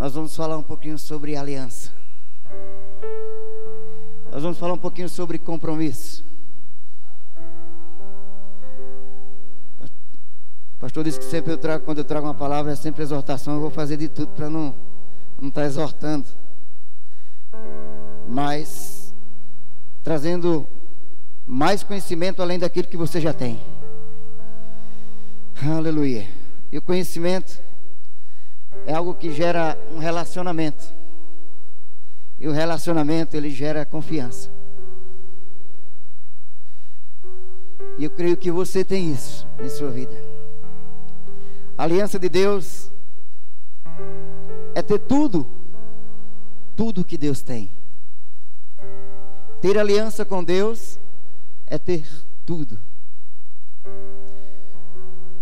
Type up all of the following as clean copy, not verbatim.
nós vamos falar um pouquinho sobre aliança. Nós vamos falar um pouquinho sobre compromisso. O pastor disse que sempre quando eu trago uma palavra, é sempre exortação. Eu vou fazer de tudo para não estar exortando, mas trazendo mais conhecimento além daquilo que você já tem. Aleluia. E o conhecimento é algo que gera um relacionamento. E o relacionamento, ele gera confiança. E eu creio que você tem isso em sua vida. A aliança de Deus é ter tudo que Deus tem. Ter aliança com Deus é ter tudo.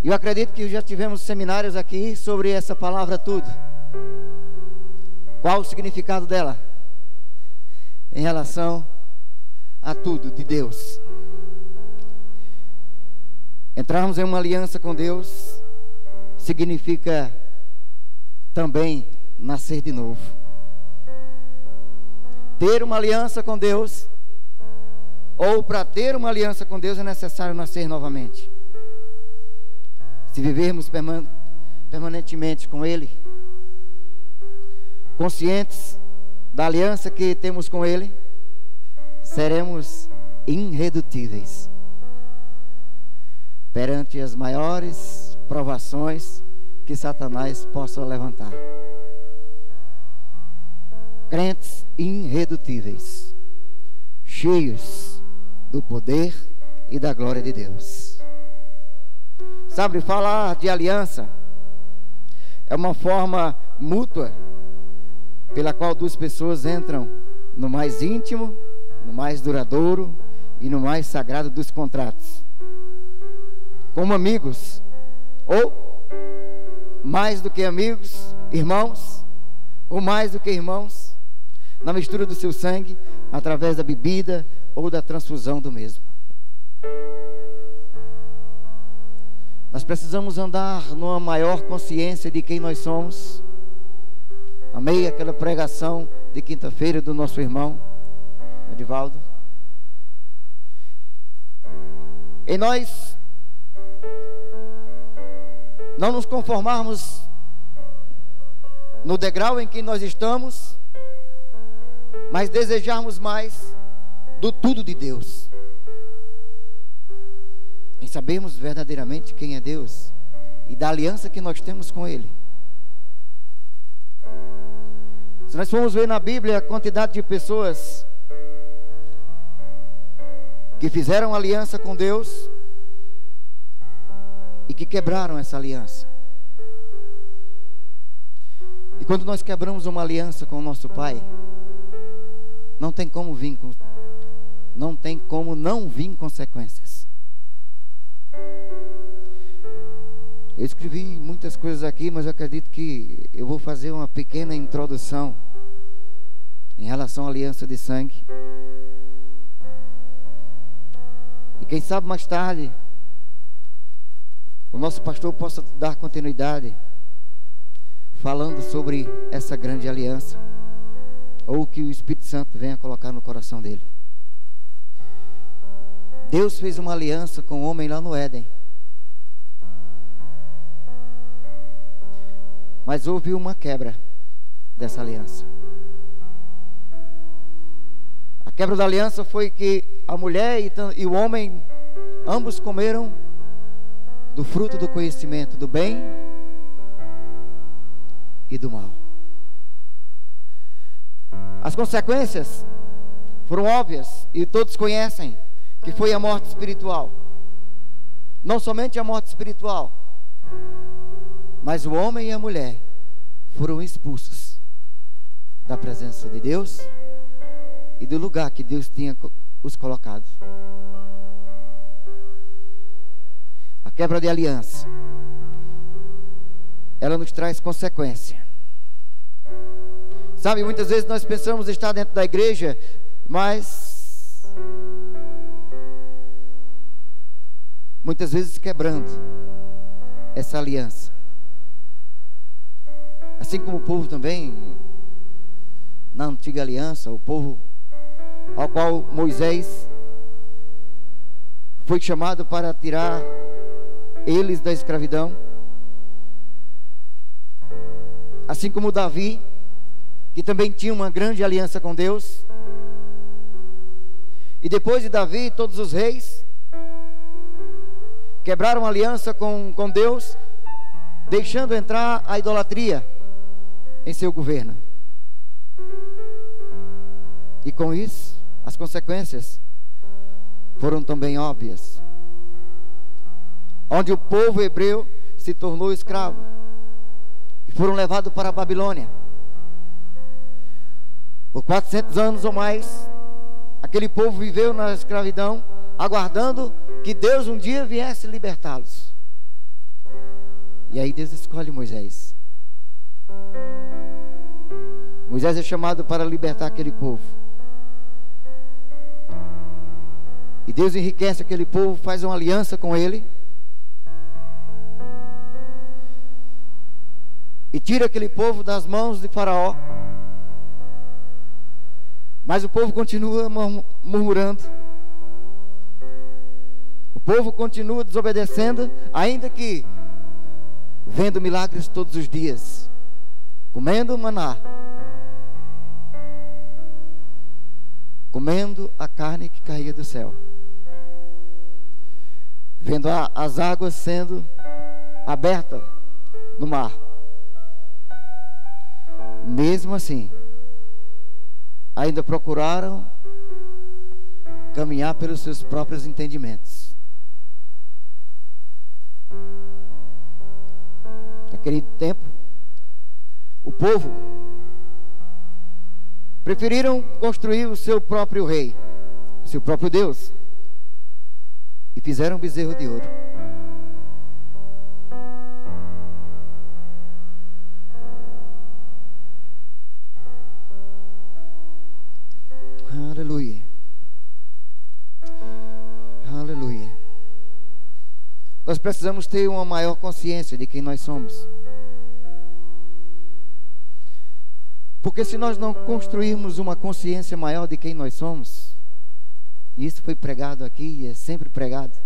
E eu acredito que já tivemos seminários aqui sobre essa palavra tudo. Qual o significado dela? Em relação a tudo de Deus. Entrarmos em uma aliança com Deus significa também nascer de novo. Ter uma aliança com Deus, ou para ter uma aliança com Deus é necessário nascer novamente. Se vivermos permanentemente com Ele, conscientes da aliança que temos com Ele, seremos irredutíveis perante as maiores provações que Satanás possa levantar. Crentes irredutíveis, cheios do poder e da glória de Deus. Sabe, falar de aliança é uma forma mútua pela qual duas pessoas entram no mais íntimo, no mais duradouro e no mais sagrado dos contratos, como amigos, ou mais do que amigos, irmãos, ou mais do que irmãos, na mistura do seu sangue, através da bebida ou da transfusão do mesmo. Nós precisamos andar numa maior consciência de quem nós somos. Amei aquela pregação de quinta-feira do nosso irmão Edivaldo. E nós não nos conformarmos no degrau em que nós estamos, mas desejarmos mais do tudo de Deus, em sabermos verdadeiramente quem é Deus e da aliança que nós temos com Ele. Se nós formos ver na Bíblia a quantidade de pessoas que fizeram aliança com Deus e que quebraram essa aliança. E quando nós quebramos uma aliança com o nosso Pai, não tem como não vir consequências. Eu escrevi muitas coisas aqui, mas eu acredito que eu vou fazer uma pequena introdução em relação à aliança de sangue. E quem sabe mais tarde o nosso pastor possa dar continuidade falando sobre essa grande aliança, ou que o Espírito Santo venha colocar no coração dele. Deus fez uma aliança com o homem lá no Éden, mas houve uma quebra dessa aliança. A quebra da aliança foi que a mulher e o homem ambos comeram do fruto do conhecimento do bem e do mal. As consequências foram óbvias e todos conhecem, que foi a morte espiritual. Não somente a morte espiritual, mas o homem e a mulher foram expulsos da presença de Deus e do lugar que Deus tinha os colocado. A quebra de aliança, ela nos traz consequência. Sabe, muitas vezes nós pensamos estar dentro da igreja, mas muitas vezes quebrando essa aliança. Assim como o povo também, na antiga aliança, o povo ao qual Moisés foi chamado para tirar eles da escravidão. Assim como Davi, que também tinha uma grande aliança com Deus. E depois de Davi, todos os reis quebraram aliança com Deus, deixando entrar a idolatria em seu governo. E com isso, as consequências foram também óbvias. Onde o povo hebreu se tornou escravo e foram levados para a Babilônia. Por 400 anos ou mais, aquele povo viveu na escravidão, aguardando que Deus um dia viesse libertá-los. E aí Deus escolhe Moisés. Moisés é chamado para libertar aquele povo. E Deus enriquece aquele povo, faz uma aliança com ele. E tira aquele povo das mãos de Faraó. Mas o povo continua murmurando. O povo continua desobedecendo, ainda que vendo milagres todos os dias, comendo maná, comendo a carne que caía do céu, vendo as águas sendo abertas no mar. Mesmo assim, ainda procuraram caminhar pelos seus próprios entendimentos. Naquele tempo, o povo preferiram construir o seu próprio rei, o seu próprio Deus, e fizeram um bezerro de ouro. Aleluia. Aleluia. Nós precisamos ter uma maior consciência de quem nós somos. Porque se nós não construirmos uma consciência maior de quem nós somos, e isso foi pregado aqui e é sempre pregado,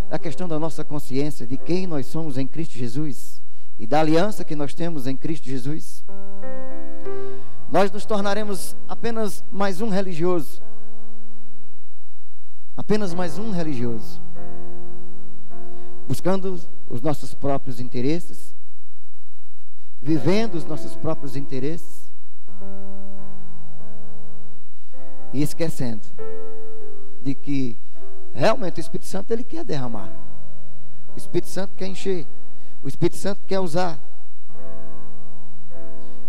a questão da nossa consciência de quem nós somos em Cristo Jesus e da aliança que nós temos em Cristo Jesus, nós nos tornaremos apenas mais um religioso. Apenas mais um religioso. Buscando os nossos próprios interesses, vivendo os nossos próprios interesses e esquecendo de que realmente o Espírito Santo ele quer derramar. O Espírito Santo quer encher. O Espírito Santo quer usar.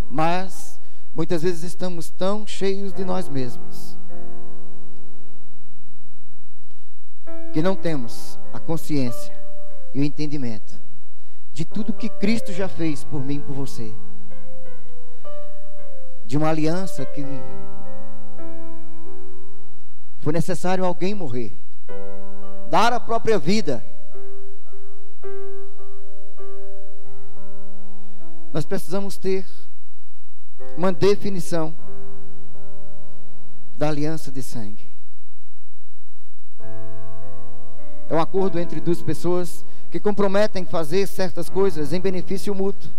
Mas muitas vezes estamos tão cheios de nós mesmos que não temos a consciência e o entendimento de tudo que Cristo já fez por mim e por você, de uma aliança que foi necessário alguém morrer, dar a própria vida. Nós precisamos ter uma definição da aliança de sangue. É um acordo entre duas pessoas que comprometem fazer certas coisas em benefício mútuo.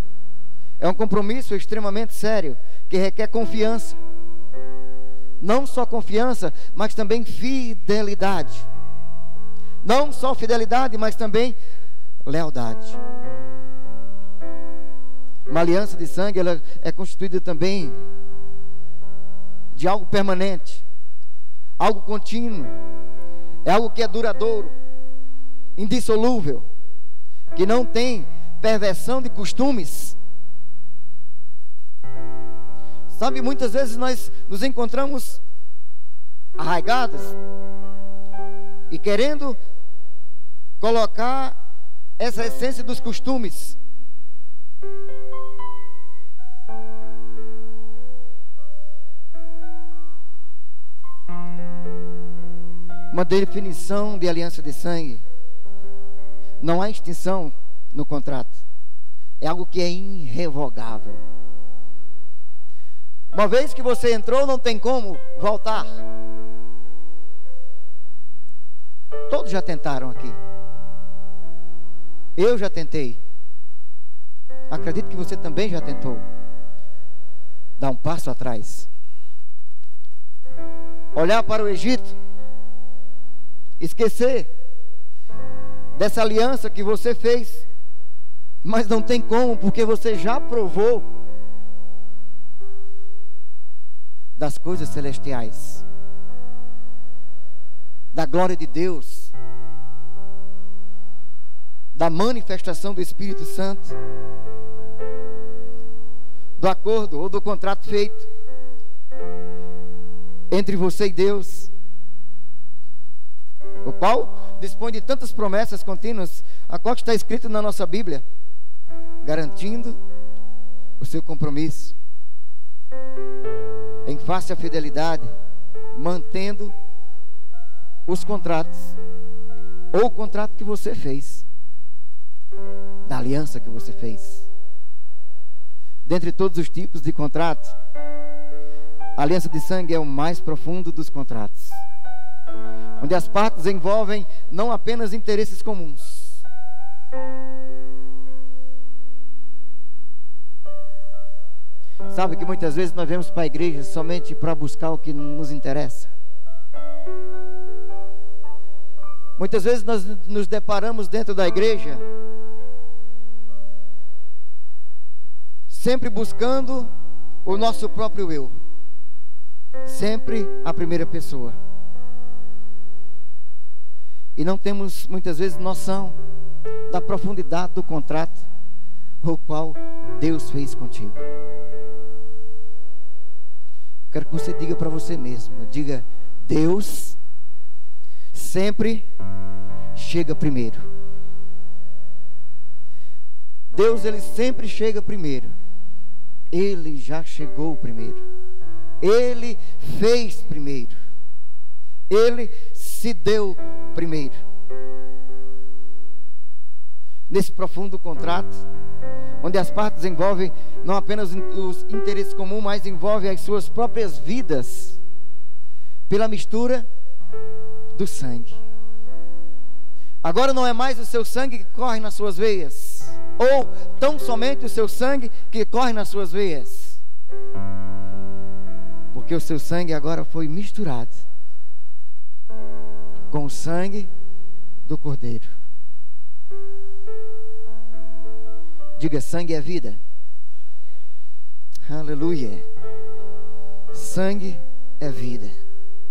É um compromisso extremamente sério que requer confiança. Não só confiança, mas também fidelidade. Não só fidelidade, mas também lealdade. Uma aliança de sangue, ela é constituída também de algo permanente, algo contínuo, é algo que é duradouro, indissolúvel, que não tem perversão de costumes. Sabe, muitas vezes nós nos encontramos arraigados e querendo colocar essa essência dos costumes uma definição de aliança de sangue. Não há extinção no contrato. é algo que é irrevogável. Uma vez que você entrou, não tem como voltar. Todos já tentaram aqui. Eu já tentei. Acredito que você também já tentou. Dar um passo atrás. Olhar para o Egito. Esquecer dessa aliança que você fez. Mas não tem como, porque você já provou das coisas celestiais, da glória de Deus, da manifestação do Espírito Santo, do acordo ou do contrato feito entre você e Deus, o qual dispõe de tantas promessas contínuas, a qual está escrito na nossa Bíblia, garantindo o seu compromisso em face à fidelidade, mantendo os contratos, ou o contrato que você fez, da aliança que você fez. Dentre todos os tipos de contratos, a aliança de sangue é o mais profundo dos contratos, onde as partes envolvem não apenas interesses comuns, sabe que muitas vezes nós vamos para a igreja somente para buscar o que nos interessa. Muitas vezes nós nos deparamos dentro da igreja sempre buscando o nosso próprio eu, sempre a primeira pessoa, e não temos muitas vezes noção da profundidade do contrato o qual Deus fez contigo. Quero que você diga para você mesmo, diga: Deus sempre chega primeiro. Deus, Ele sempre chega primeiro. Ele já chegou primeiro. Ele fez primeiro. Ele se deu primeiro. Nesse profundo contrato, onde as partes envolvem não apenas os interesses comuns, mas envolvem as suas próprias vidas, pela mistura do sangue. Agora não é mais o seu sangue que corre nas suas veias, ou tão somente o seu sangue que corre nas suas veias, porque o seu sangue agora foi misturado com o sangue do Cordeiro. Diga: sangue é vida. Aleluia. Sangue é vida.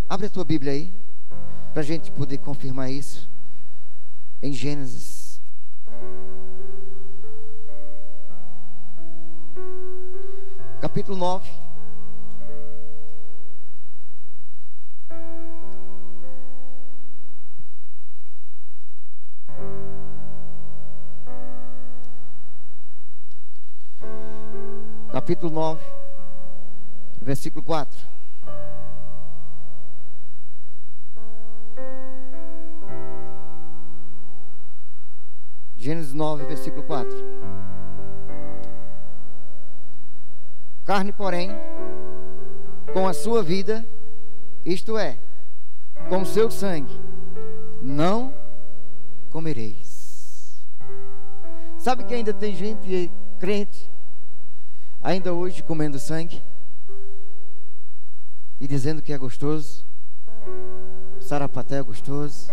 Abre a tua Bíblia aí, para a gente poder confirmar isso. Em Gênesis, capítulo 9. Capítulo 9, versículo 4. Gênesis 9, versículo 4. Carne, porém, com a sua vida, isto é, com o seu sangue, não comereis. Sabe que ainda tem gente crente, ainda hoje, comendo sangue e dizendo que é gostoso, sarapaté é gostoso.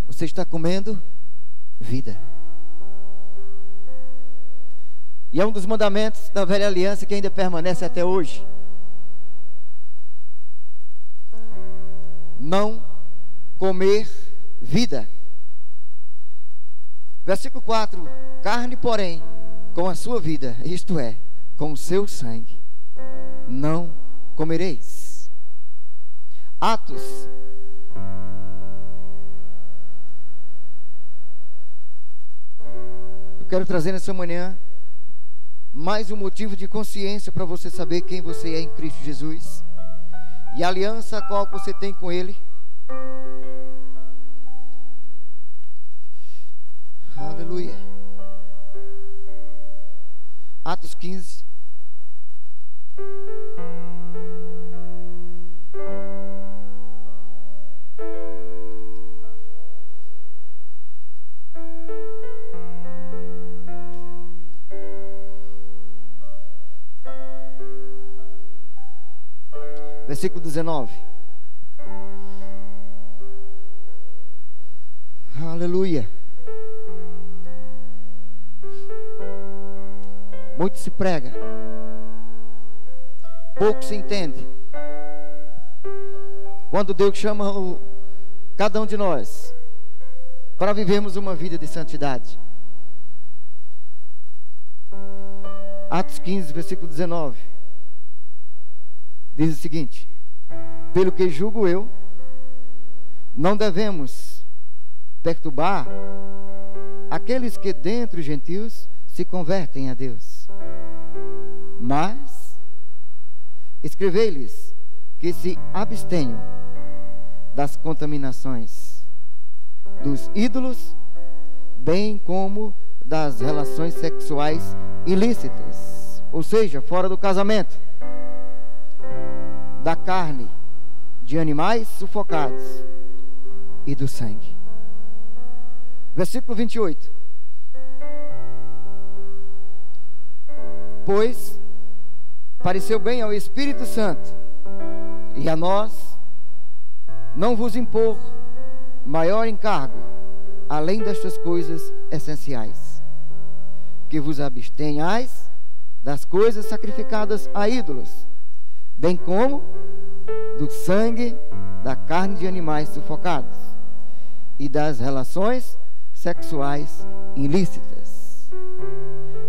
Você está comendo vida. E é um dos mandamentos da velha aliança que ainda permanece até hoje. Não comer vida. Versículo 4. Carne, porém, com a sua vida, isto é, com o seu sangue, não comereis. Atos. Eu quero trazer nessa manhã mais um motivo de consciência para você saber quem você é em Cristo Jesus e a aliança a qual você tem com Ele. Atos 15. Versículo 19. Aleluia. Muito se prega, pouco se entende. Quando Deus chama cada um de nós para vivermos uma vida de santidade. Atos 15, versículo 19, diz o seguinte: pelo que julgo eu, não devemos perturbar aqueles que dentre os gentios se convertem a Deus, mas escrevei-lhes que se abstenham das contaminações dos ídolos, bem como das relações sexuais ilícitas, ou seja, fora do casamento, da carne de animais sufocados e do sangue. Versículo 28. Pois pareceu bem ao Espírito Santo e a nós não vos impor maior encargo, além destas coisas essenciais, que vos abstenhais das coisas sacrificadas a ídolos, bem como do sangue da carne de animais sufocados e das relações sexuais ilícitas.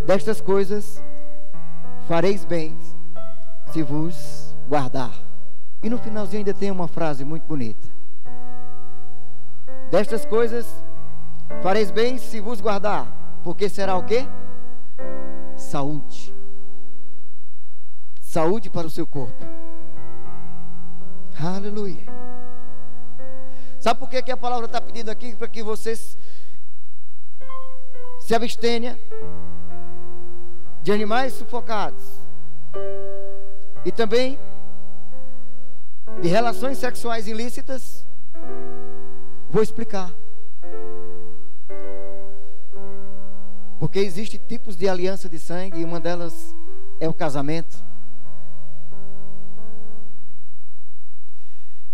Destas coisas fareis bem se vos guardar. E no finalzinho ainda tem uma frase muito bonita: destas coisas fareis bem se vos guardar, porque será o quê? Saúde. Saúde para o seu corpo. Aleluia. Sabe por que a palavra está pedindo aqui? Para que vocês se abstenha de animais sufocados e também de relações sexuais ilícitas. Vou explicar. Porque existem tipos de aliança de sangue e uma delas é o casamento.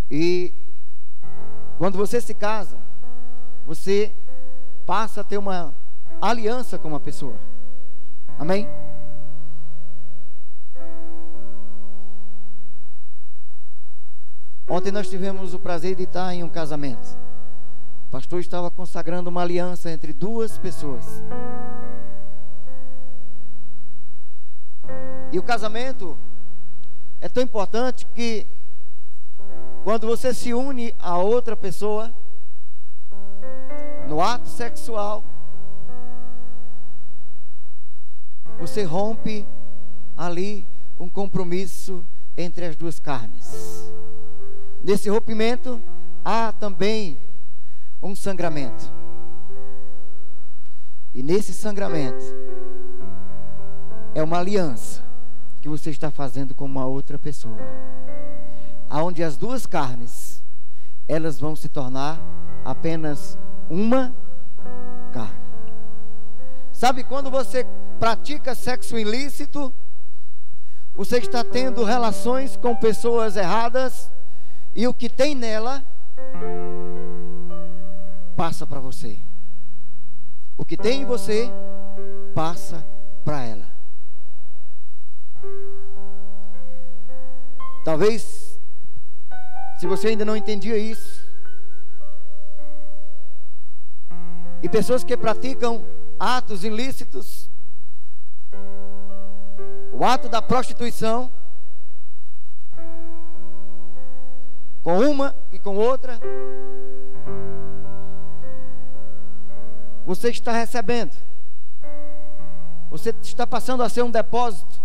E quando você se casa, você passa a ter uma aliança com uma pessoa. Amém? Ontem nós tivemos o prazer de estar em um casamento. O pastor estava consagrando uma aliança entre duas pessoas. E o casamento é tão importante que quando você se une a outra pessoa no ato sexual, você rompe ali um compromisso entre as duas carnes. Nesse rompimento há também um sangramento. E nesse sangramento é uma aliança que você está fazendo com uma outra pessoa, aonde as duas carnes, elas vão se tornar apenas uma carne. Sabe, quando você pratica sexo ilícito, você está tendo relações com pessoas erradas, e o que tem nela passa para você. O que tem em você passa para ela. Talvez, se você ainda não entendia isso, e pessoas que praticam atos ilícitos, o ato da prostituição, com uma e com outra, você está recebendo, você está passando a ser um depósito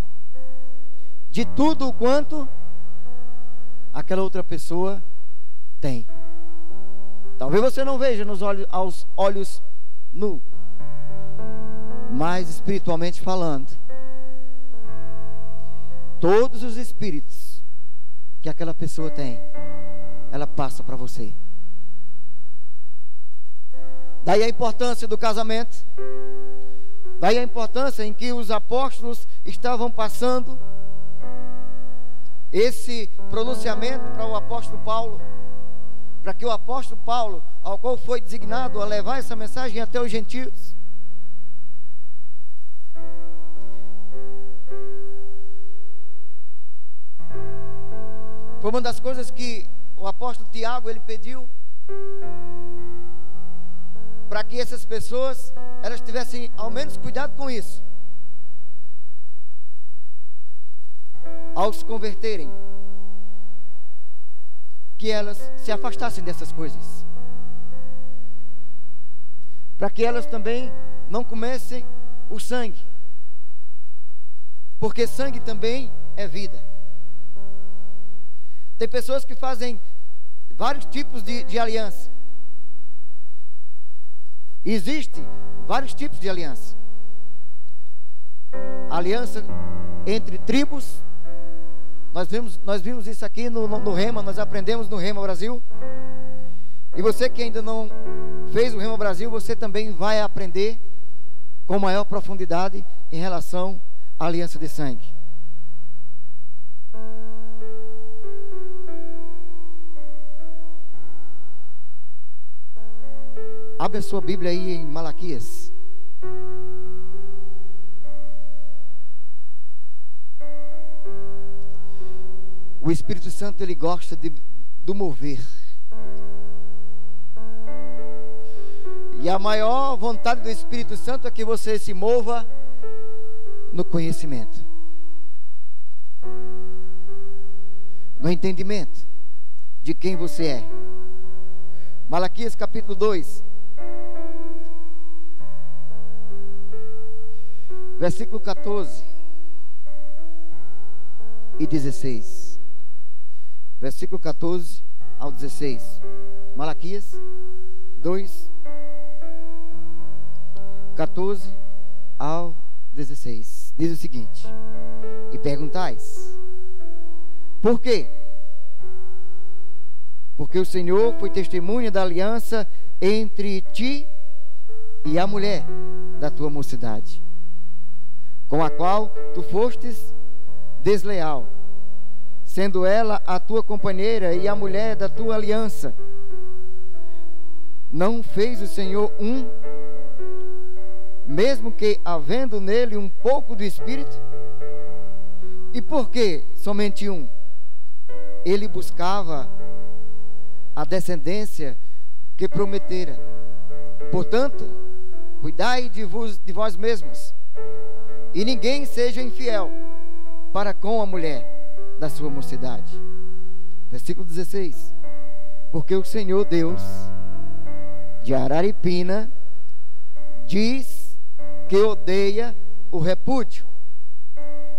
de tudo o quanto aquela outra pessoa tem. Talvez você não veja aos olhos nus, mas espiritualmente falando, todos os espíritos que aquela pessoa tem, ela passa para você. Daí a importância do casamento. Daí a importância em que os apóstolos estavam passando esse pronunciamento para o apóstolo Paulo, para que o apóstolo Paulo, ao qual foi designado a levar essa mensagem até os gentios, foi uma das coisas que o apóstolo Tiago ele pediu, para que essas pessoas elas tivessem ao menos cuidado com isso, ao se converterem, que elas se afastassem dessas coisas, para que elas também não comessem o sangue, porque sangue também é vida. Tem pessoas que fazem vários tipos de aliança. Existem vários tipos de aliança. Aliança entre tribos. Nós vimos isso aqui no Rema, nós aprendemos no Rema Brasil. E você que ainda não fez o Rema Brasil, você também vai aprender com maior profundidade em relação à aliança de sangue. Abre a sua Bíblia aí em Malaquias. O Espírito Santo ele gosta do mover. E a maior vontade do Espírito Santo é que você se mova no conhecimento, no entendimento de quem você é. Malaquias capítulo 2, versículo 14 e 16. Versículo 14 ao 16. Malaquias 2, 14 ao 16. Diz o seguinte: e perguntais, por quê? Porque o Senhor foi testemunha da aliança entre ti e a mulher da tua mocidade, com a qual tu fostes desleal, sendo ela a tua companheira e a mulher da tua aliança. Não fez o Senhor mesmo que havendo nele um pouco do Espírito? E por que somente um? Ele buscava a descendência que prometera. Portanto, cuidai de vós mesmos, e ninguém seja infiel para com a mulher da sua mocidade. Versículo 16. Porque o Senhor Deus de Araripina diz que odeia o repúdio,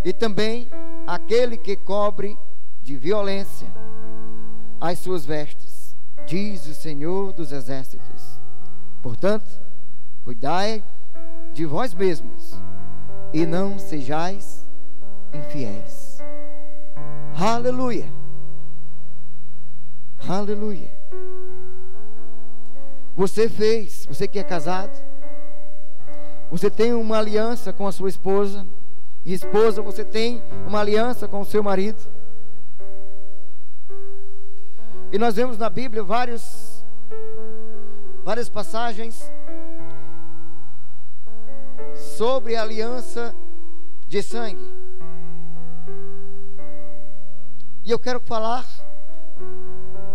e também aquele que cobre de violência as suas vestes, diz o Senhor dos exércitos. Portanto, cuidai de vós mesmos e não sejais infiéis. Aleluia, aleluia. Você que é casado, você tem uma aliança com a sua esposa, e esposa, você tem uma aliança com o seu marido. E nós vemos na Bíblia várias passagens sobre a aliança de sangue. E eu quero falar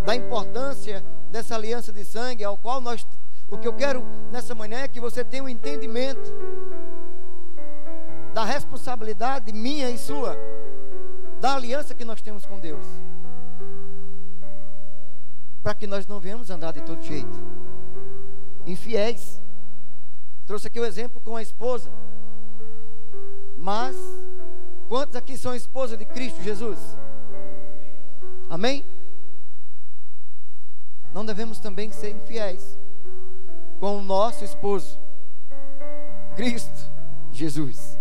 da importância dessa aliança de sangue, ao qual o que eu quero nessa manhã é que você tenha um entendimento da responsabilidade minha e sua, da aliança que nós temos com Deus, para que nós não venhamos andar de todo jeito infiéis. Trouxe aqui o exemplo com a esposa, mas quantos aqui são esposa de Cristo Jesus? Amém? Não devemos também ser infiéis com o nosso esposo, Cristo Jesus.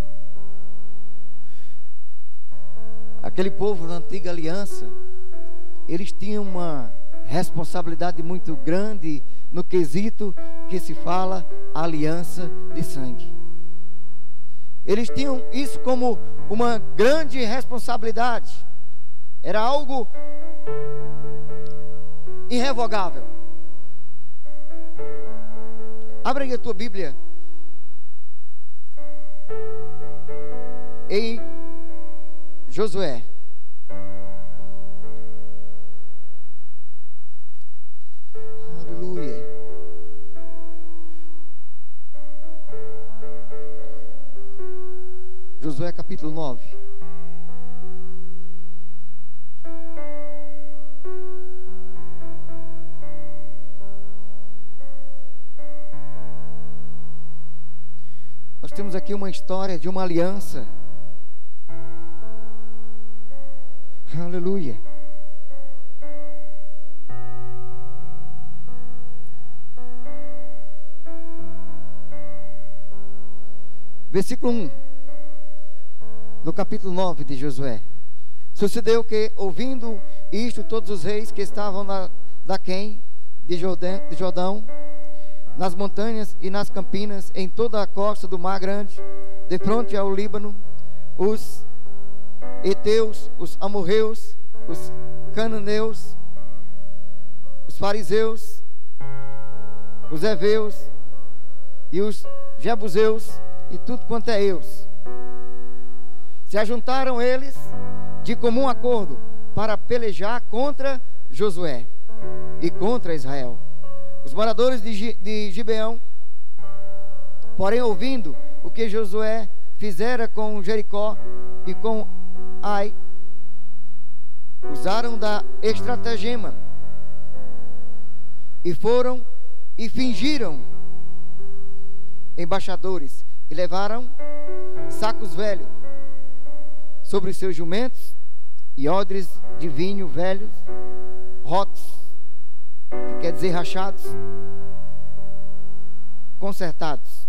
Aquele povo na antiga aliança, eles tinham uma responsabilidade muito grande no quesito que se fala aliança de sangue. Eles tinham isso como uma grande responsabilidade. Era algo irrevogável. Abre aí a tua Bíblia em Josué. Aleluia. Josué capítulo 9. Nós temos aqui uma história de uma aliança. Aleluia. Versículo 1 do capítulo 9 de Josué. Sucedeu que, ouvindo isto, todos os reis que estavam daquém de Jordão, nas montanhas e nas campinas, em toda a costa do Mar Grande, de frente ao Líbano, os heteus, os amorreus, os cananeus, os fariseus, os heveus e os jebuseus e tudo quanto é eus, se ajuntaram eles de comum acordo para pelejar contra Josué e contra Israel. Os moradores de Gibeão, porém, ouvindo o que Josué fizera com Jericó e com Ai, usaram da estratagema e foram e fingiram embaixadores e levaram sacos velhos sobre os seus jumentos e odres de vinho velhos, rotos, que quer dizer rachados, consertados,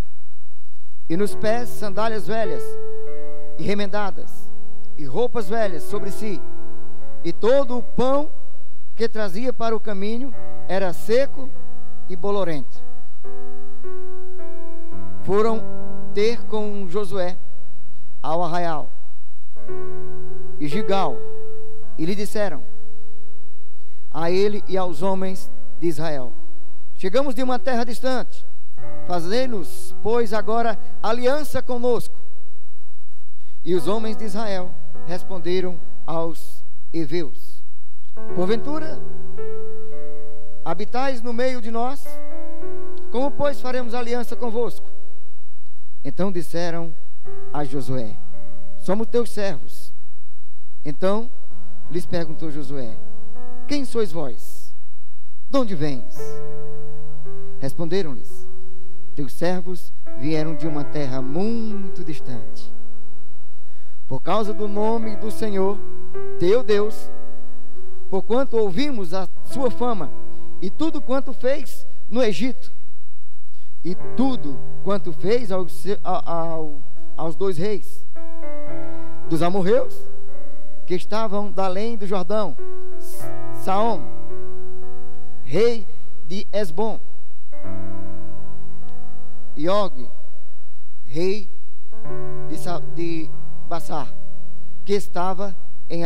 e nos pés sandálias velhas e remendadas, e roupas velhas sobre si, e todo o pão que trazia para o caminho era seco e bolorento. Foram ter com Josué ao arraial e Gigal, e lhe disseram a ele e aos homens de Israel: chegamos de uma terra distante, fazei-nos, pois, agora aliança conosco. E os homens de Israel responderam aos heveus: porventura habitais no meio de nós? Como, pois, faremos aliança convosco? Então disseram a Josué: somos teus servos. Então lhes perguntou Josué: quem sois vós? De onde vens? Responderam-lhes: teus servos vieram de uma terra muito distante. Por causa do nome do Senhor, teu Deus, porquanto ouvimos a sua fama, e tudo quanto fez no Egito, e tudo quanto fez aos dois reis dos amorreus, que estavam da além do Jordão, Saom, rei de Esbom, e Og, rei de Bassar, que estava em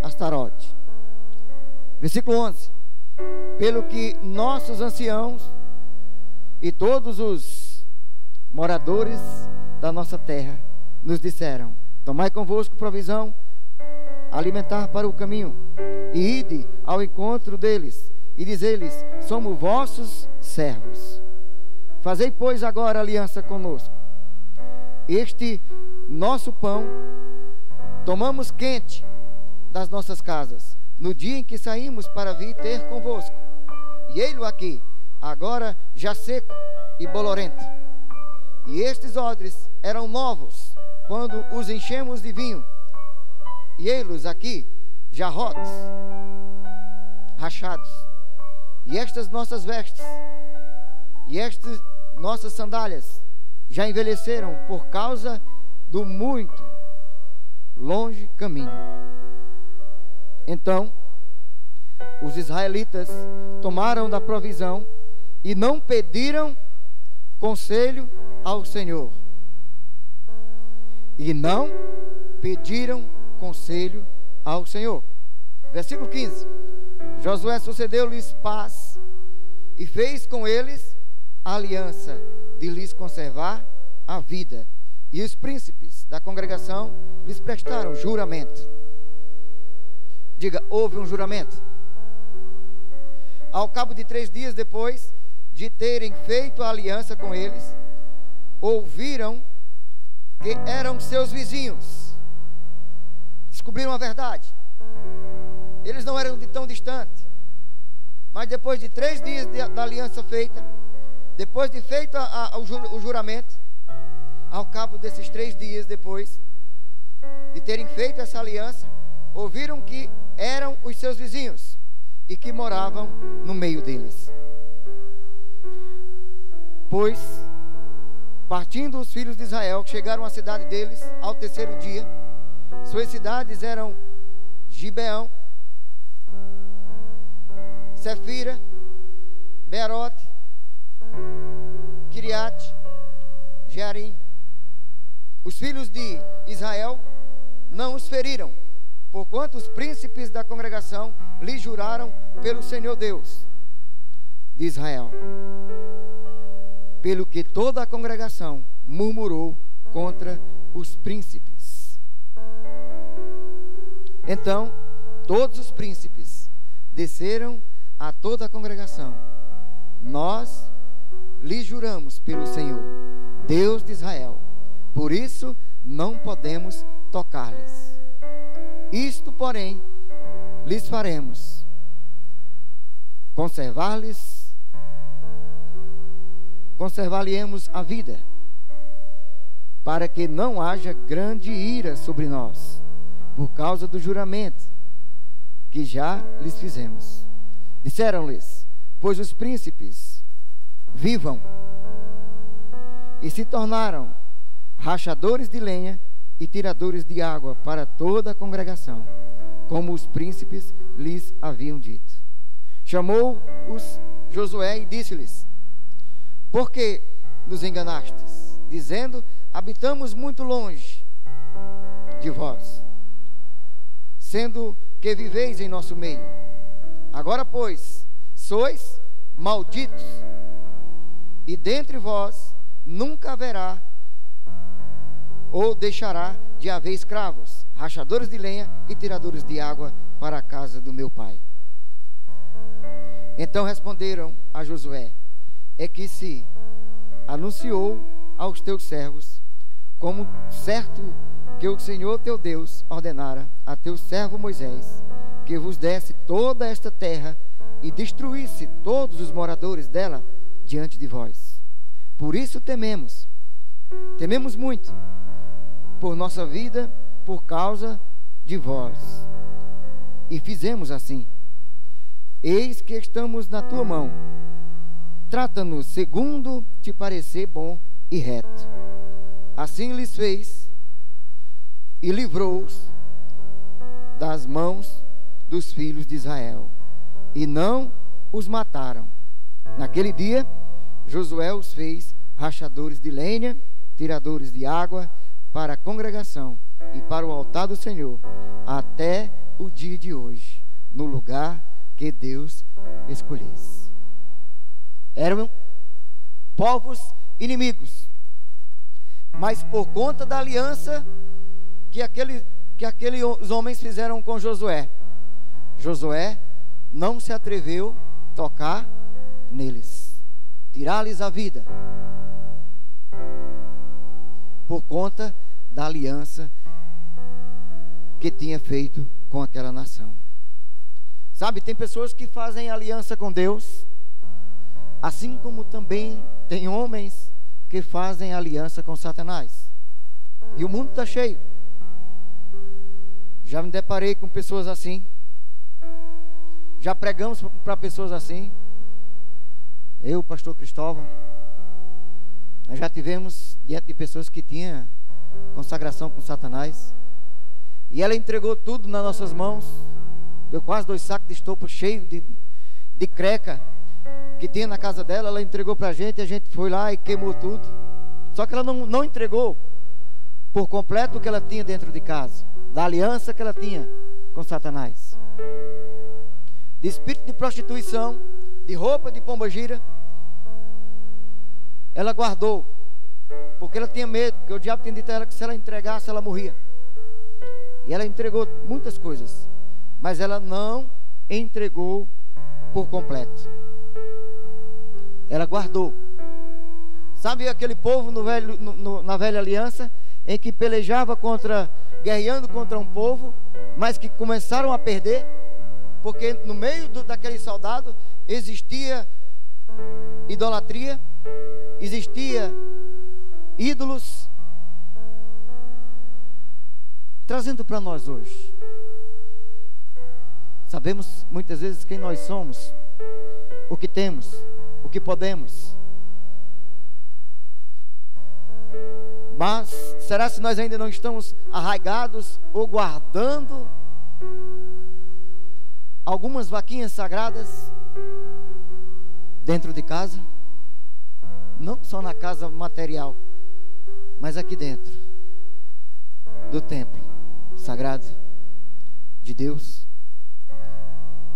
Astarote. Versículo 11: pelo que nossos anciãos e todos os moradores da nossa terra nos disseram: tomai convosco provisão alimentar para o caminho, e ide ao encontro deles, e diz-lhes: somos vossos servos. Fazei, pois, agora aliança conosco. Este nosso pão tomamos quente das nossas casas, no dia em que saímos para vir ter convosco, e ei-lo aqui, agora já seco e bolorento. E estes odres eram novos, quando os enchemos de vinho, e ei-los aqui, já rotos, rachados. E estas nossas vestes, e estas nossas sandálias, já envelheceram por causa do muito longe caminho. Então, os israelitas tomaram da provisão e não pediram conselho ao Senhor. E não pediram conselho ao Senhor. Versículo 15. Josué sucedeu-lhes paz e fez com eles a aliança de lhes conservar a vida. E os príncipes da congregação lhes prestaram juramento. Diga, houve um juramento. Ao cabo de 3 dias depois de terem feito a aliança com eles, ouviram que eram seus vizinhos. Descobriram a verdade. Eles não eram de tão distante. Mas depois de 3 dias da aliança feita, depois de feito o juramento, ao cabo desses 3 dias depois de terem feito essa aliança, ouviram que eram os seus vizinhos e que moravam no meio deles. Pois, partindo os filhos de Israel, chegaram à cidade deles ao 3º dia. Suas cidades eram Gibeão, Sefira, Beerote, Kiriate, Jearim. Os filhos de Israel não os feriram, porquanto os príncipes da congregação lhe juraram pelo Senhor Deus de Israel. Pelo que toda a congregação murmurou contra os príncipes. Então, todos os príncipes desceram a toda a congregação: nós lhe juramos pelo Senhor, Deus de Israel, por isso não podemos tocar-lhes. Isto, porém, lhes faremos: conservar-lhes-emos a vida, para que não haja grande ira sobre nós, por causa do juramento que já lhes fizemos. Disseram-lhes, pois os príncipes vivam, e se tornaram rachadores de lenha e tiradores de água para toda a congregação, como os príncipes lhes haviam dito. Chamou-os Josué e disse-lhes: por que nos enganastes, dizendo, habitamos muito longe de vós, sendo que viveis em nosso meio? Agora, pois, sois malditos, e dentre vós nunca haverá ou deixará de haver escravos, rachadores de lenha e tiradores de água para a casa do meu pai. Então responderam a Josué: é que se anunciou aos teus servos, como certo que o Senhor teu Deus ordenara a teu servo Moisés, que vos desse toda esta terra e destruísse todos os moradores dela diante de vós. Por isso tememos muito por nossa vida, por causa de vós. E fizemos assim. Eis que estamos na tua mão. Trata-nos segundo te parecer bom e reto. Assim lhes fez e livrou-os das mãos dos filhos de Israel, e não os mataram. Naquele dia, Josué os fez rachadores de lenha, tiradores de água para a congregação e para o altar do Senhor, até o dia de hoje, no lugar que Deus escolhesse. Eram povos inimigos, mas por conta da aliança que aqueles homens fizeram com Josué, Josué não se atreveu a tocar neles, tirar-lhes a vida, por conta da aliança que tinha feito com aquela nação. Sabe, tem pessoas que fazem aliança com Deus, assim como também tem homens que fazem aliança com Satanás. E o mundo está cheio. Já me deparei com pessoas assim. Já pregamos para pessoas assim. Eu, pastor Cristóvão, nós já tivemos diante de pessoas que tinham consagração com Satanás. E ela entregou tudo nas nossas mãos. Deu quase 2 sacos de estopa cheio de creca que tinha na casa dela. Ela entregou para a gente foi lá e queimou tudo. Só que ela não entregou por completo o que ela tinha dentro de casa, da aliança que ela tinha com Satanás, de espírito de prostituição, de roupa de pombagira. Ela guardou, porque ela tinha medo, porque o diabo tinha dito a ela que se ela entregasse, ela morria. E ela entregou muitas coisas, mas ela não entregou por completo. Ela guardou. Sabe aquele povo na velha aliança, em que pelejava guerreando contra um povo, mas que começaram a perder, porque no meio daquele soldado existia idolatria, existia ídolos. Trazendo para nós hoje, sabemos muitas vezes quem nós somos, o que temos, o que podemos. Mas será se nós ainda não estamos arraigados ou guardando algumas vaquinhas sagradas dentro de casa? Não só na casa material, mas aqui dentro do templo sagrado de Deus.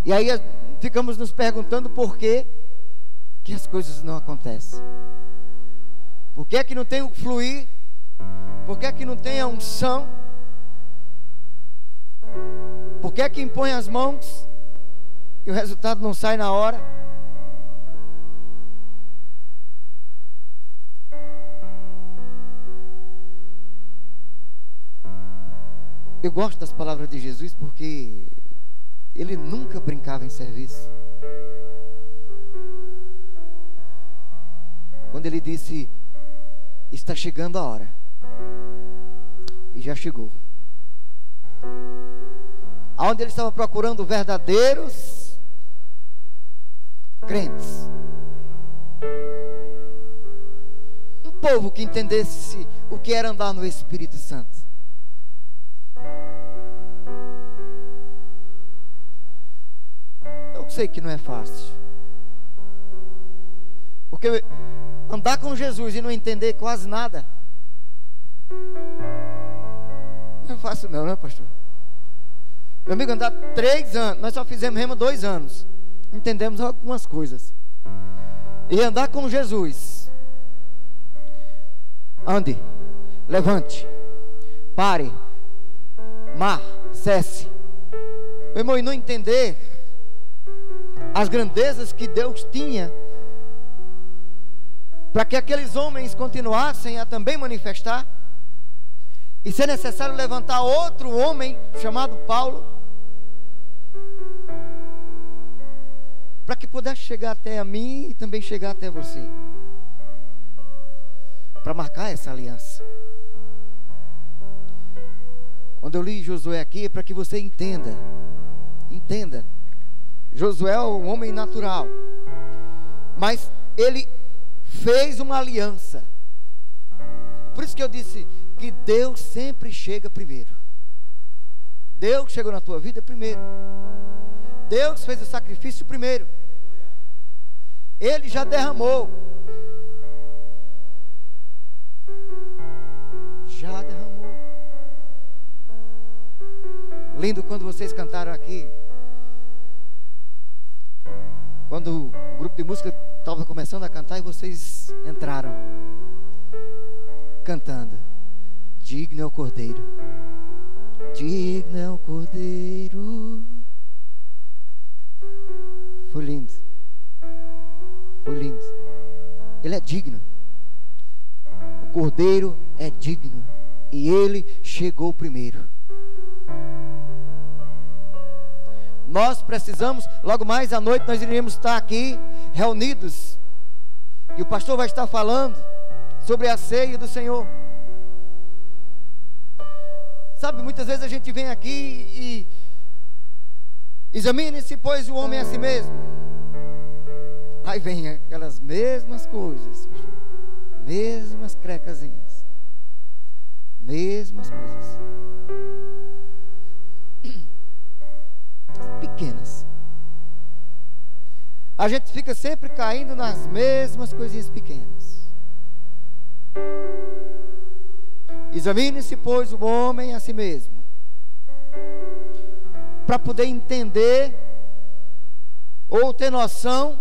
E aí ficamos nos perguntando por que as coisas não acontecem. Por que é que não tem o fluir? Por que é que não tem a unção? Por que é que impõe as mãos e o resultado não sai na hora? Eu gosto das palavras de Jesus porque ele nunca brincava em serviço. Quando ele disse: está chegando a hora, e já chegou. Aonde ele estava procurando verdadeiros crentes, um povo que entendesse o que era andar no Espírito Santo. Eu sei que não é fácil, porque andar com Jesus e não entender quase nada não é fácil não, né, pastor? Meu amigo, andar 3 anos, nós só fizemos rema 2 anos, entendemos algumas coisas. E andar com Jesus, ande, levante, pare, mar, cesse. Meu irmão, e não entender as grandezas que Deus tinha para que aqueles homens continuassem a também manifestar, e se é necessário levantar outro homem chamado Paulo, para que pudesse chegar até a mim e também chegar até você, para marcar essa aliança. Quando eu li Josué aqui, é para que você entenda, Josué é um homem natural, mas ele fez uma aliança. Por isso que eu disse que Deus sempre chega primeiro. Deus chegou na tua vida primeiro. Deus fez o sacrifício primeiro. Ele já derramou. Já derramou. Lindo quando vocês cantaram aqui. Quando o grupo de música estava começando a cantar e vocês entraram cantando: digno é o Cordeiro, digno é o Cordeiro. Foi lindo, foi lindo. Ele é digno, o Cordeiro é digno, e ele chegou primeiro. Nós precisamos, logo mais à noite nós iremos estar aqui reunidos, e o pastor vai estar falando sobre a ceia do Senhor. Sabe, muitas vezes a gente vem aqui e examine-se, pois, o homem a si mesmo. Aí vem aquelas mesmas coisas, pastor, mesmas crecazinhas, mesmas coisas. a gente fica sempre caindo nas mesmas coisinhas pequenas. Examine-se, pois, o homem a si mesmo, para poder entender ou ter noção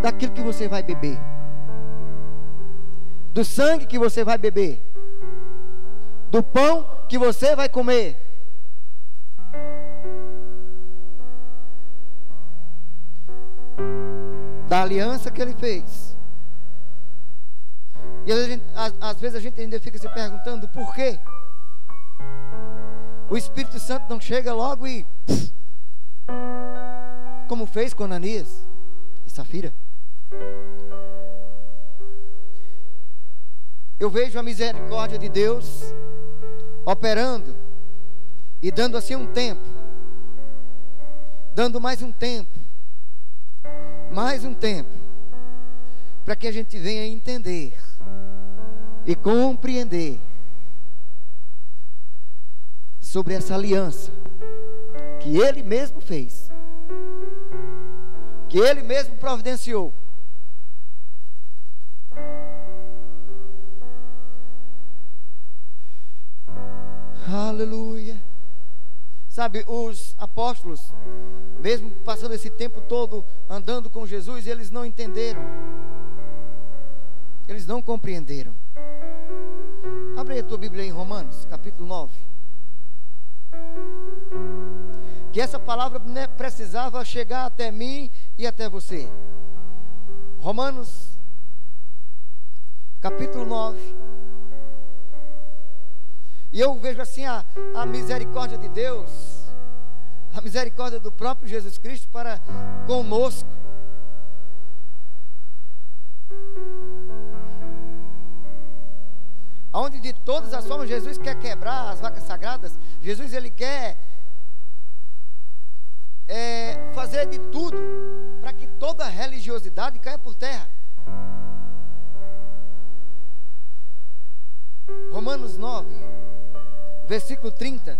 daquilo que você vai beber, do sangue que você vai beber, do pão que você vai comer. Da aliança que ele fez. E às vezes a gente ainda fica se perguntando por quê o Espírito Santo não chega logo e como fez com Ananias e Safira. Eu vejo a misericórdia de Deus operando e dando assim um tempo, dando mais um tempo, para que a gente venha entender e compreender sobre essa aliança que Ele mesmo fez, que Ele mesmo providenciou. Aleluia. Sabe, os apóstolos, mesmo passando esse tempo todo andando com Jesus, eles não entenderam, eles não compreenderam. Abre a tua Bíblia em Romanos, capítulo 9. Que essa palavra precisava chegar até mim e até você. Romanos, capítulo 9. E eu vejo assim a misericórdia de Deus, a misericórdia do próprio Jesus Cristo para conosco. Onde de todas as formas Jesus quer quebrar as vacas sagradas. Jesus, ele quer fazer de tudo para que toda religiosidade caia por terra. Romanos 9, versículo 30.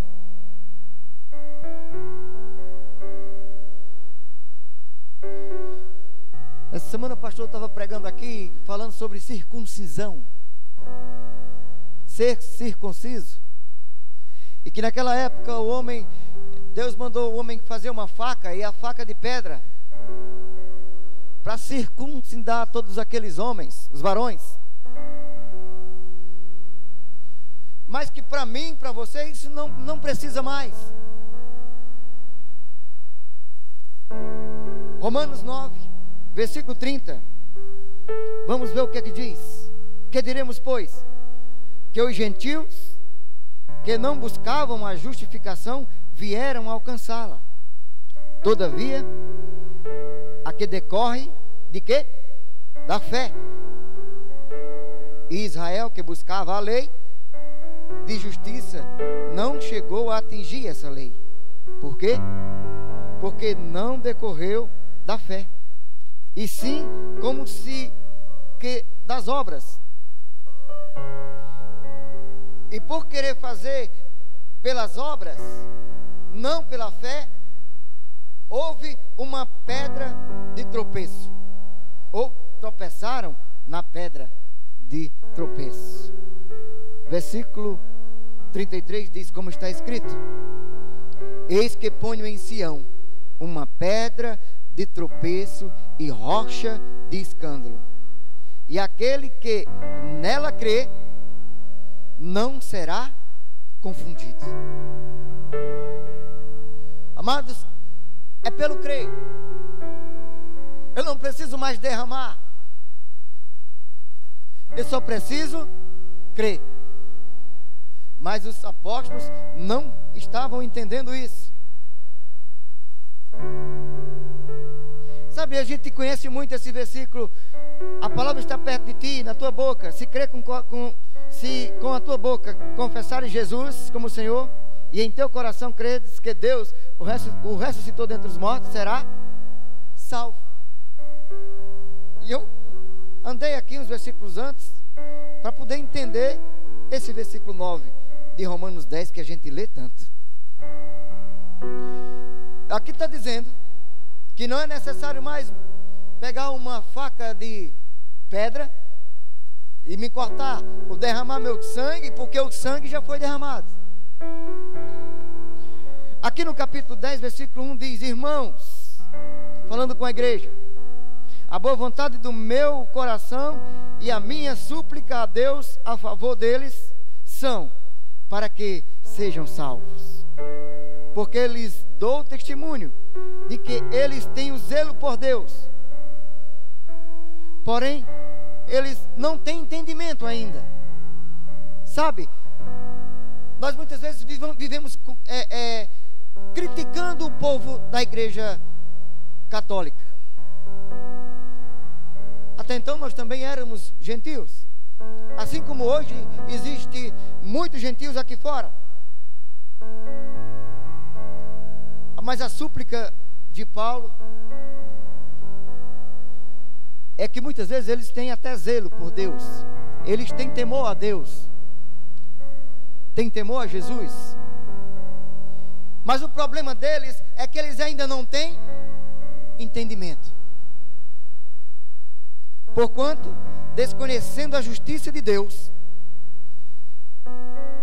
Essa semana o pastor estava pregando aqui, falando sobre circuncisão, ser circunciso. E que naquela época Deus mandou o homem fazer uma faca, e a faca de pedra, para circuncidar todos aqueles homens, os varões. Mas que para mim, para você, isso não precisa mais. Romanos 9, versículo 30. Vamos ver o que é que diz. Que diremos, pois? Que os gentios, que não buscavam a justificação, vieram alcançá-la. Todavia, a que decorre de quê? Da fé. E Israel, que buscava a lei de justiça, não chegou a atingir essa lei. Por quê? Porque não decorreu da fé, e sim como se que das obras. E por querer fazer pelas obras, não pela fé, houve uma pedra de tropeço, ou tropeçaram na pedra de tropeço. Versículo 33 diz, como está escrito: eis que ponho em Sião uma pedra de tropeço e rocha de escândalo, e aquele que nela crê não será confundido. Amados, é pelo crer. Eu não preciso mais derramar, eu só preciso crer. Mas os apóstolos não estavam entendendo isso. Sabe, a gente conhece muito esse versículo: a palavra está perto de ti, na tua boca. Se crer se com a tua boca confessares Jesus como Senhor, e em teu coração credes que Deus o ressuscitou dentre os mortos, será salvo. E eu andei aqui uns versículos antes para poder entender esse versículo 9 de Romanos 10, que a gente lê tanto. Aqui está dizendo que não é necessário mais pegar uma faca de pedra e me cortar ou derramar meu sangue, porque o sangue já foi derramado. Aqui no capítulo 10, versículo 1 diz: irmãos, falando com a igreja, a boa vontade do meu coração e a minha súplica a Deus a favor deles são para que sejam salvos, porque lhes dou testemunho de que eles têm o zelo por Deus, porém eles não têm entendimento ainda. Sabe, nós muitas vezes vivemos criticando o povo da igreja católica. Até então nós também éramos gentios, assim como hoje existe muitos gentios aqui fora. Mas a súplica de Paulo é que muitas vezes eles têm até zelo por Deus, eles têm temor a Deus, têm temor a Jesus, mas o problema deles é que eles ainda não têm entendimento, porquanto, desconhecendo a justiça de Deus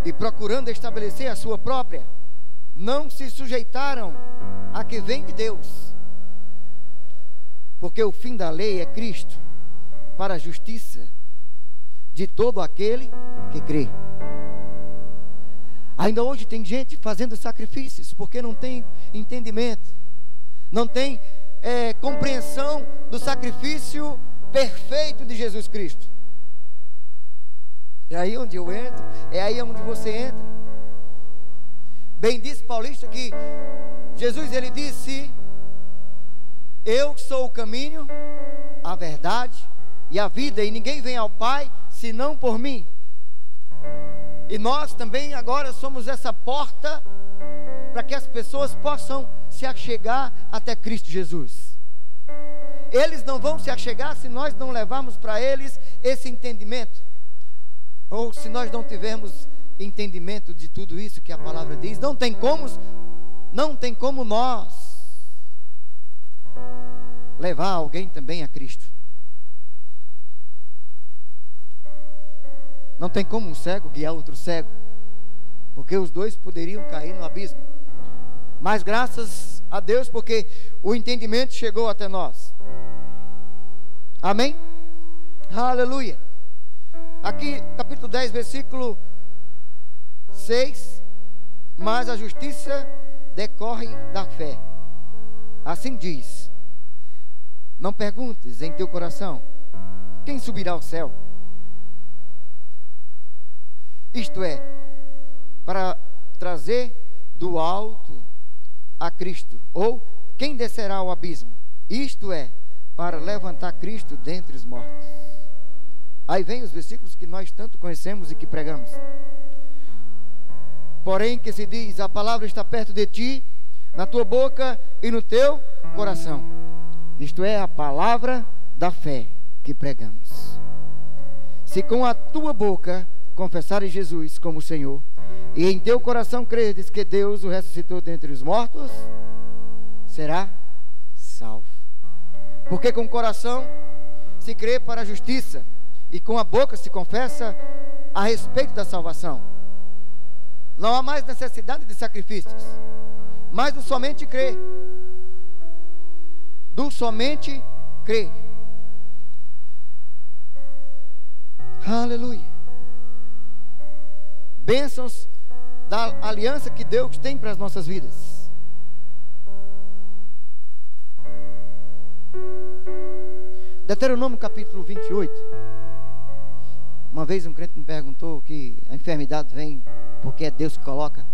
e procurando estabelecer a sua própria, não se sujeitaram a que vem de Deus, porque o fim da lei é Cristo, para a justiça de todo aquele que crê. Ainda hoje tem gente fazendo sacrifícios, porque não tem entendimento, não tem compreensão do sacrifício perfeito de Jesus Cristo. É aí onde eu entro, é aí onde você entra. Bem disse Paulista que Jesus, ele disse: eu sou o caminho, a verdade e a vida, e ninguém vem ao Pai senão por mim. E nós também agora somos essa porta para que as pessoas possam se achegar até Cristo Jesus. Eles não vão se achegar se nós não levarmos para eles esse entendimento, ou se nós não tivermos entendimento de tudo isso que a palavra diz. Não tem como nós levar alguém também a Cristo. Não tem como um cego guiar outro cego, porque os dois poderiam cair no abismo. Mas graças a Deus, porque o entendimento chegou até nós. Amém? Aleluia. Aqui, capítulo 10, versículo 6. Mas a justiça decorre da fé. Assim diz: não perguntes em teu coração: quem subirá ao céu? Isto é, para trazer do alto a Cristo, ou quem descerá ao abismo? Isto é, para levantar Cristo dentre os mortos. Aí vem os versículos que nós tanto conhecemos e que pregamos. Porém, que se diz: a palavra está perto de ti, na tua boca e no teu coração. Isto é, a palavra da fé que pregamos. Se com a tua boca confessares Jesus como Senhor, e em teu coração creres que Deus o ressuscitou dentre os mortos, será salvo. Porque com o coração se crê para a justiça, e com a boca se confessa a respeito da salvação. Não há mais necessidade de sacrifícios, mas do somente crer. Do somente crer. Aleluia. Bênçãos da aliança que Deus tem para as nossas vidas. Deuteronômio capítulo 28. Uma vez um crente me perguntou que a enfermidade vem porque é Deus que coloca.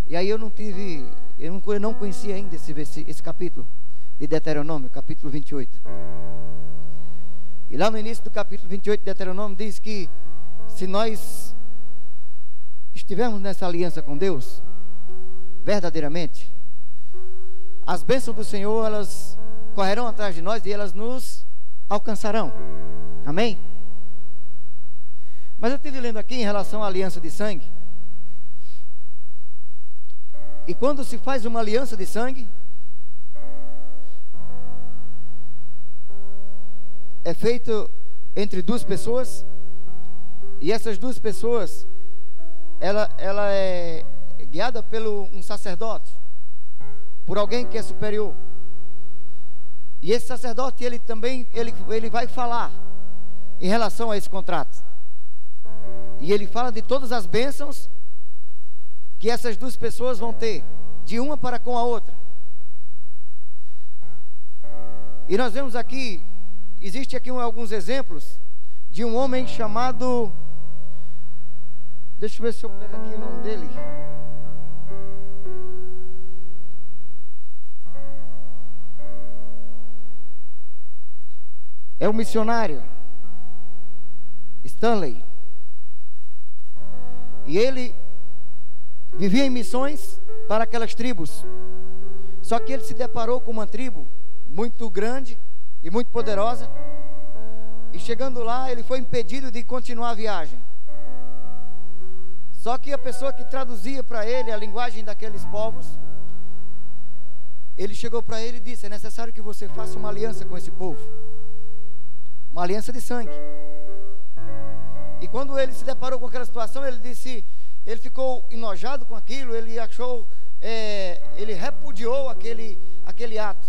E aí eu não conhecia ainda esse capítulo de Deuteronômio, capítulo 28. E lá no início do capítulo 28 de Deuteronômio diz que se nós estivermos nessa aliança com Deus, verdadeiramente, as bênçãos do Senhor, elas correrão atrás de nós e elas nos alcançarão. Amém? Mas eu estive lendo aqui em relação à aliança de sangue, E quando se faz uma aliança de sangue, é feito entre duas pessoas, e essas duas pessoas, ela é guiada pelo um sacerdote, por alguém que é superior. E esse sacerdote, ele também, ele vai falar em relação a esse contrato. E ele fala de todas as bênçãos que essas duas pessoas vão ter, de uma para com a outra. E nós vemos aqui, existe aqui alguns exemplos de um homem chamado, deixa eu ver se eu pego aqui o nome dele. É o missionário Stanley. E ele vivia em missões para aquelas tribos. Só que ele se deparou com uma tribo muito grande e muito poderosa. E chegando lá, ele foi impedido de continuar a viagem. Só que a pessoa que traduzia para ele a linguagem daqueles povos, ele chegou para ele e disse: é necessário que você faça uma aliança com esse povo, uma aliança de sangue. E quando ele se deparou com aquela situação, ele disse, ele ficou enojado com aquilo, ele achou, ele repudiou aquele ato.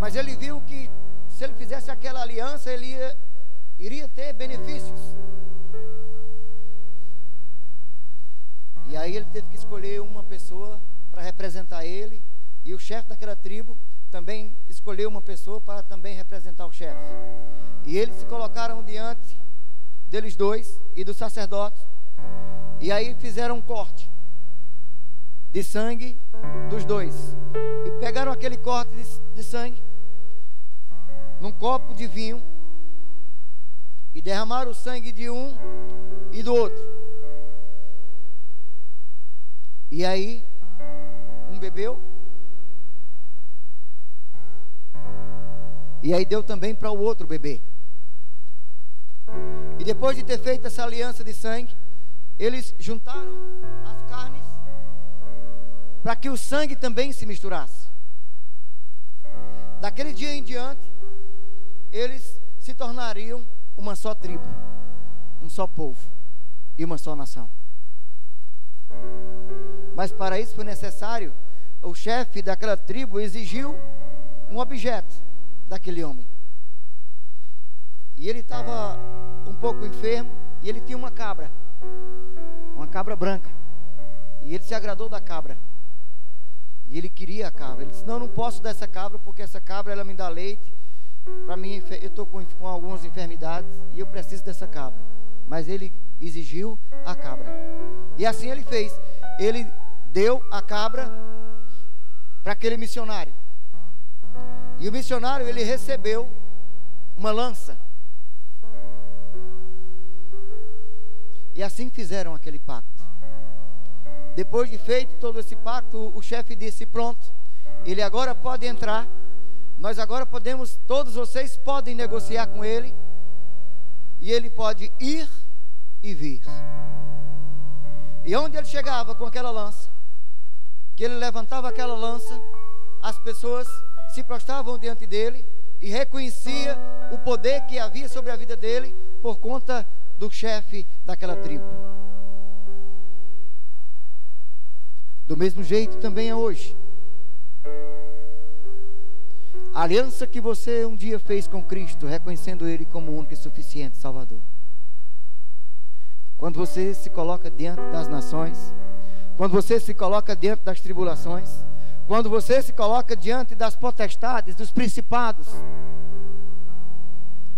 Mas ele viu que se ele fizesse aquela aliança, ele iria ter benefícios. E aí ele teve que escolher uma pessoa para representar ele, e o chefe daquela tribo também escolheu uma pessoa para também representar o chefe. E eles se colocaram diante deles dois e do sacerdote, e aí fizeram um corte de sangue dos dois, e pegaram aquele corte de sangue num copo de vinho e derramaram o sangue de um e do outro. E aí um bebeu, e aí deu também para o outro beber. E depois de ter feito essa aliança de sangue, eles juntaram as carnes para que o sangue também se misturasse. Daquele dia em diante, eles se tornariam uma só tribo, um só povo e uma só nação. Mas para isso foi necessário, o chefe daquela tribo exigiu um objeto daquele homem. E ele estava um pouco enfermo, e ele tinha uma cabra branca, e ele se agradou da cabra, e ele queria a cabra. Ele disse: não, não posso dar essa cabra, porque essa cabra ela me dá leite, para mim eu estou com algumas enfermidades, e eu preciso dessa cabra. Mas ele exigiu a cabra, e assim ele fez. Ele deu a cabra para aquele missionário, e o missionário, ele recebeu uma lança. E assim fizeram aquele pacto. Depois de feito todo esse pacto, o chefe disse: pronto, ele agora pode entrar, nós agora podemos, todos vocês podem negociar com ele, e ele pode ir e vir. E onde ele chegava com aquela lança, que ele levantava aquela lança, as pessoas se prostravam diante dele e reconhecia o poder que havia sobre a vida dele por conta do chefe daquela tribo. Do mesmo jeito também é hoje. A aliança que você um dia fez com Cristo, reconhecendo Ele como o único e suficiente Salvador. Quando você se coloca diante das nações, quando você se coloca diante das tribulações, quando você se coloca diante das potestades, dos principados,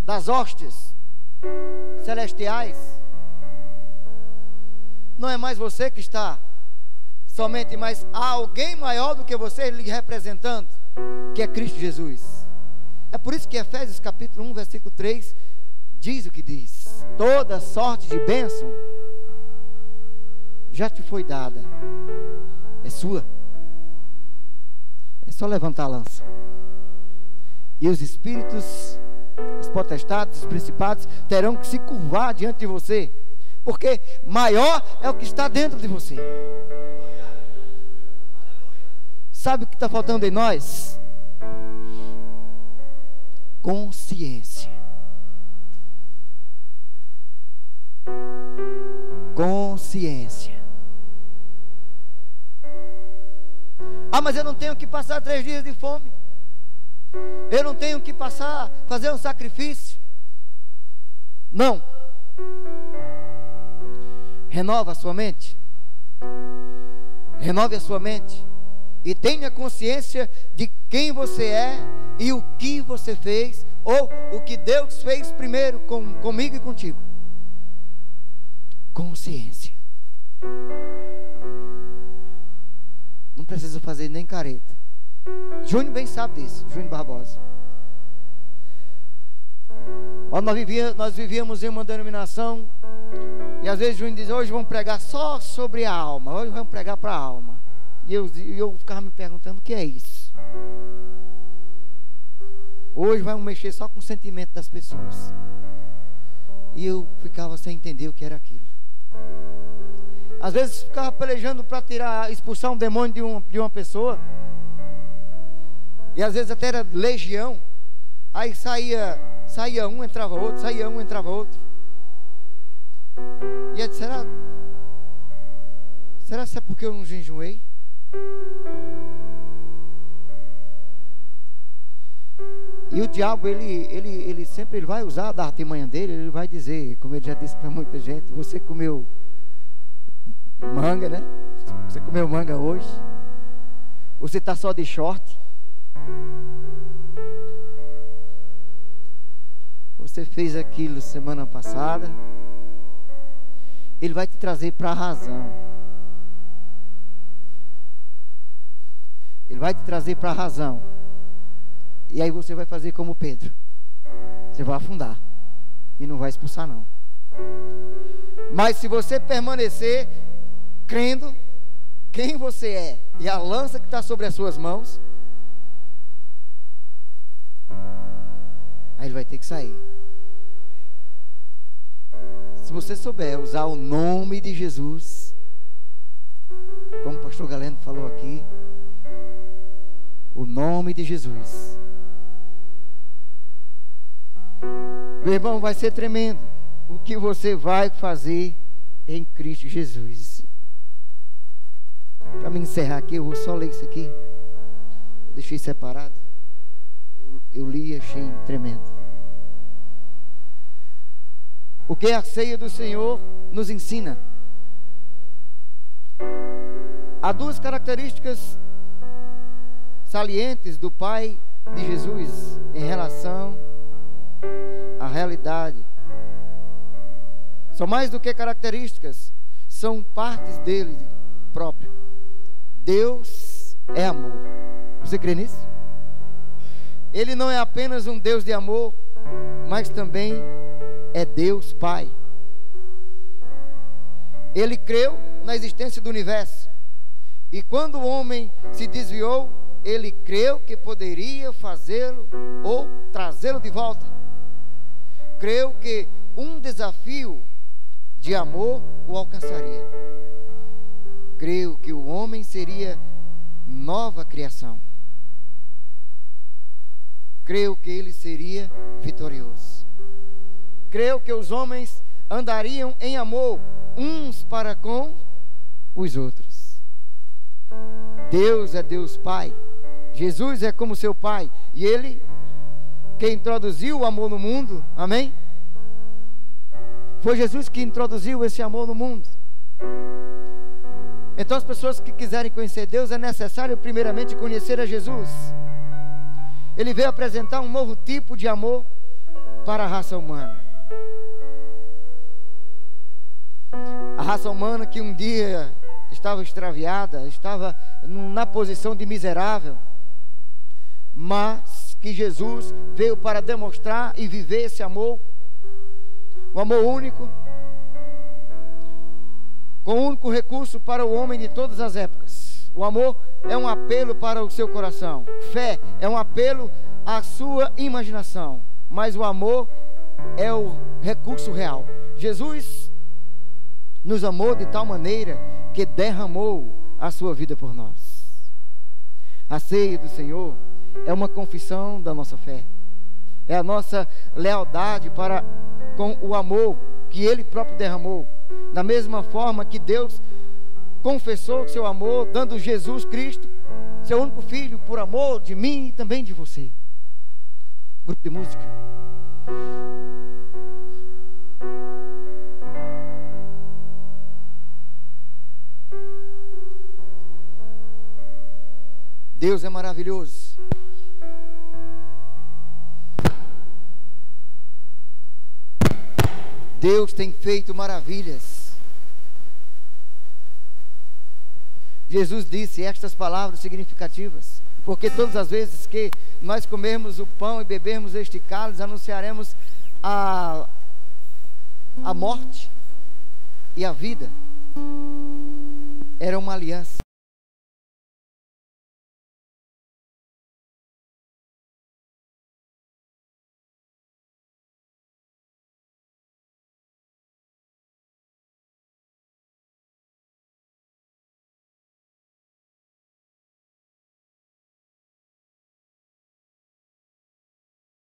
das hostes celestiais, não é mais você que está somente, mas há alguém maior do que você lhe representando, que é Cristo Jesus. É por isso que Efésios capítulo 1, versículo 3 diz o que diz: toda sorte de bênção já te foi dada, é sua. É só levantar a lança, e os espíritos, as potestades, os principados terão que se curvar diante de você, porque maior é o que está dentro de você. Sabe o que está faltando em nós? Consciência. Consciência. Ah, mas eu não tenho que passar 3 dias de fome. Eu não tenho que fazer um sacrifício. Não. Renova a sua mente. Renove a sua mente. E tenha consciência de quem você é e o que você fez, ou o que Deus fez primeiro comigo e contigo. Consciência. Não precisa fazer nem careta. Júnior bem sabe disso, Júnior Barbosa. Nós vivíamos em uma denominação, e às vezes Júnior dizia: hoje vamos pregar só sobre a alma, hoje vamos pregar para a alma. E eu ficava me perguntando: o que é isso? Hoje vamos mexer só com o sentimento das pessoas. E eu ficava sem entender o que era aquilo. Às vezes ficava pelejando para expulsar um demônio de uma pessoa. E às vezes até era legião. Aí saía um, entrava outro, saía um, entrava outro. E eu disse: será que é porque eu não jejuei? E o diabo, ele sempre vai usar da artimanha dele. Ele vai dizer, como ele já disse para muita gente: você comeu manga, né? Você comeu manga hoje? Você está só de short? Você fez aquilo semana passada? Ele vai te trazer para a razão. Ele vai te trazer para a razão. E aí você vai fazer como Pedro. Você vai afundar e não vai expulsar não. Mas se você permanecer crendo quem você é e a lança que está sobre as suas mãos, aí ele vai ter que sair. Se você souber usar o nome de Jesus, como o pastor Galeno falou aqui, o nome de Jesus, meu irmão, vai ser tremendo o que você vai fazer em Cristo Jesus. Para me encerrar aqui, eu vou só ler isso aqui. Eu deixei separado. Eu li e achei tremendo. O que a ceia do Senhor nos ensina? Há 2 características salientes do Pai de Jesus em relação à realidade. São mais do que características, são partes dele próprio. Deus é amor. Você crê nisso? Ele não é apenas um Deus de amor, mas também é Deus Pai. Ele creu na existência do universo. E quando o homem se desviou, ele creu que poderia fazê-lo ou trazê-lo de volta. Creu que um desafio de amor o alcançaria. Creu que o homem seria nova criação. Creu que ele seria vitorioso. Creu que os homens andariam em amor uns para com os outros. Deus é Deus Pai. Jesus é como seu Pai. E Ele que introduziu o amor no mundo. Amém? Foi Jesus que introduziu esse amor no mundo. Então as pessoas que quiserem conhecer Deus, é necessário primeiramente conhecer a Jesus. Ele veio apresentar um novo tipo de amor para a raça humana. A raça humana que um dia estava extraviada, estava na posição de miserável, mas que Jesus veio para demonstrar e viver esse amor, um amor único, com um único recurso para o homem de todas as épocas. O amor é um apelo para o seu coração. Fé é um apelo à sua imaginação. Mas o amor é o recurso real. Jesus nos amou de tal maneira que derramou a sua vida por nós. A ceia do Senhor é uma confissão da nossa fé, é a nossa lealdade para com o amor que Ele próprio derramou, da mesma forma que Deus confessou o seu amor, dando Jesus Cristo, seu único Filho, por amor de mim e também de você. Grupo de música. Deus é maravilhoso. Deus tem feito maravilhas. Jesus disse estas palavras significativas: porque todas as vezes que nós comermos o pão e bebermos este cálice, anunciaremos a morte e a vida. Era uma aliança.